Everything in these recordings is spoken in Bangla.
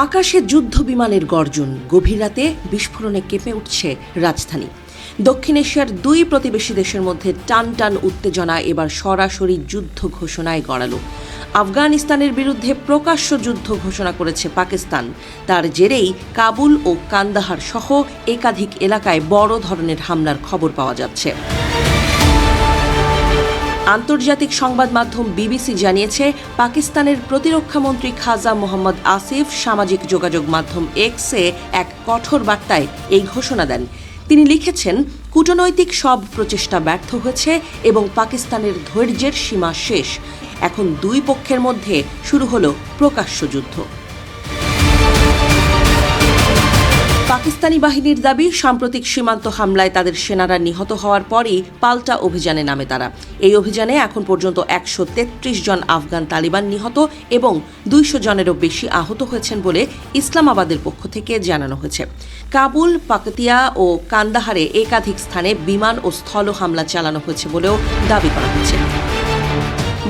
আকাশে যুদ্ধ বিমানের গর্জন, গভীর রাতে বিস্ফোরণে কেঁপে উঠছে রাজধানী। দক্ষিণ এশিয়ার দুই প্রতিবেশী দেশের মধ্যে টান টান উত্তেজনা এবার সরাসরি যুদ্ধ ঘোষণায় গড়ালো। আফগানিস্তানের বিরুদ্ধে প্রকাশ্য যুদ্ধ ঘোষণা করেছে পাকিস্তান। তার জেরেই কাবুল ও কান্দাহার সহ একাধিক এলাকায় বড় ধরনের হামলার খবর পাওয়া যাচ্ছে। আন্তর্জাতিক সংবাদ মাধ্যম বিবিসি জানিয়েছে, পাকিস্তানের প্রতিরক্ষামন্ত্রী খাজা মোহাম্মদ আসিফ সামাজিক যোগাযোগ মাধ্যম এক্সে এক কঠোর বার্তায় এই ঘোষণা দেন। তিনি লিখেছেন, কূটনৈতিক সব প্রচেষ্টা ব্যর্থ হয়েছে এবং পাকিস্তানের ধৈর্যের সীমা শেষ। এখন দুই পক্ষের মধ্যে শুরু হলো প্রকাশ্য যুদ্ধ। পাকিস্তানি বাহিনীর দাবি, সাম্প্রতিক সীমান্ত হামলায় তাদের সেনারা নিহত হওয়ার পরই পাল্টা অভিযানে নামে তারা। এই অভিযানে এখন পর্যন্ত 133 জন আফগান তালিবান নিহত এবং 200 জনেরও বেশি আহত হয়েছেন বলে ইসলামাবাদের পক্ষ থেকে জানানো হয়েছে। কাবুল, পাকতিয়া ও কান্দাহারে একাধিক স্থানে বিমান ও স্থল হামলা চালানো হয়েছে বলেও দাবি করা হয়েছে।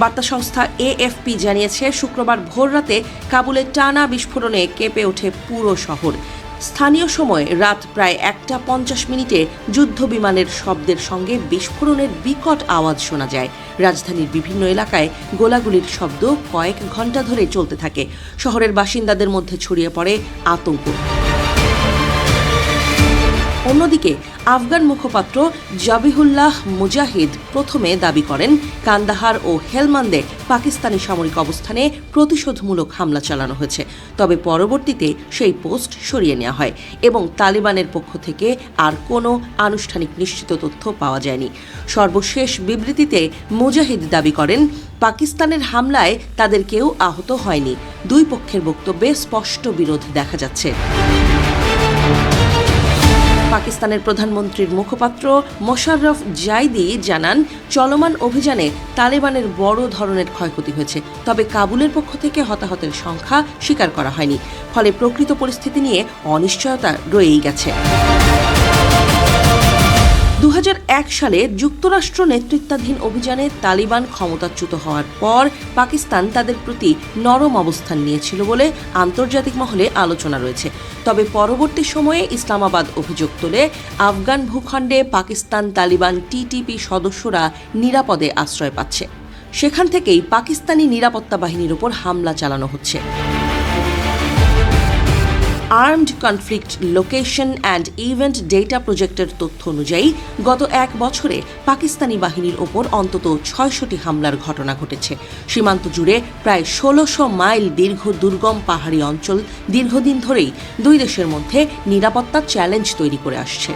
বার্তা সংস্থা এএফপি জানিয়েছে, শুক্রবার ভোররাতে কাবুলের টানা বিস্ফোরণে কেঁপে ওঠে পুরো শহর। স্থানীয় সময় রাত প্রায় 1:50 যুদ্ধ বিমানের শব্দের সঙ্গে বিস্ফোরণের বিকট আওয়াজ শোনা যায়। রাজধানীর বিভিন্ন এলাকায় গোলাগুলির শব্দ কয়েক ঘণ্টা ধরে চলতে থাকে। শহরের বাসিন্দাদের মধ্যে ছড়িয়ে পড়ে আতঙ্ক। অন্যদিকে আফগান মুখপাত্র জবিহুল্লাহ মুজাহিদ প্রথমে দাবি করেন, কান্দাহার ও হেলমান্দে পাকিস্তানি সামরিক অবস্থানে প্রতিশোধমূলক হামলা চালানো হয়েছে। তবে পরবর্তীতে সেই পোস্ট সরিয়ে নেওয়া হয় এবং তালিবানের পক্ষ থেকে আর কোনো আনুষ্ঠানিক নিশ্চিত তথ্য পাওয়া যায়নি। সর্বশেষ বিবৃতিতে মুজাহিদ দাবি করেন, পাকিস্তানের হামলায় তাদের কেউ আহত হয়নি। দুই পক্ষের বক্তব্যে স্পষ্ট বিরোধ দেখা যাচ্ছে। পাকিস্তানের প্রধানমন্ত্রীর মুখপাত্র মোশাররফ জাইদি জানান, চলমান অভিযানে তালেবানের বড় ধরনের ক্ষয়ক্ষতি হয়েছে। তবে কাবুলের পক্ষ থেকে হতাহতের সংখ্যা স্বীকার করা হয়নি। ফলে প্রকৃত পরিস্থিতি নিয়ে অনিশ্চয়তা রয়েই গেছে। 2001 সালে যুক্তরাষ্ট্র নেতৃত্বাধীন অভিযানে তালিবান ক্ষমতাচ্যুত হওয়ার পর পাকিস্তান তাদের প্রতি নরম অবস্থান নিয়েছিল বলে আন্তর্জাতিক মহলে আলোচনা রয়েছে। তবে পরবর্তী সময়ে ইসলামাবাদ অভিযোগ তোলে, আফগান ভূখণ্ডে পাকিস্তান তালিবান টিটিপি সদস্যরা নিরাপদে আশ্রয় পাচ্ছে। সেখান থেকেই পাকিস্তানি নিরাপত্তা বাহিনীর উপর হামলা চালানো হচ্ছে। Armed conflict location and event data প্রজেক্টের তথ্য অনুযায়ী গত 1 বছরে পাকিস্তানি বাহিনীর ওপর অন্তত 600টি হামলার ঘটনা ঘটেছে। সীমান্ত জুড়ে প্রায় 1600 মাইল দীর্ঘ দুর্গম পাহাড়ি অঞ্চল দীর্ঘদিন ধরেই দুই দেশের মধ্যে নিরাপত্তা চ্যালেঞ্জ তৈরি করে আসছে।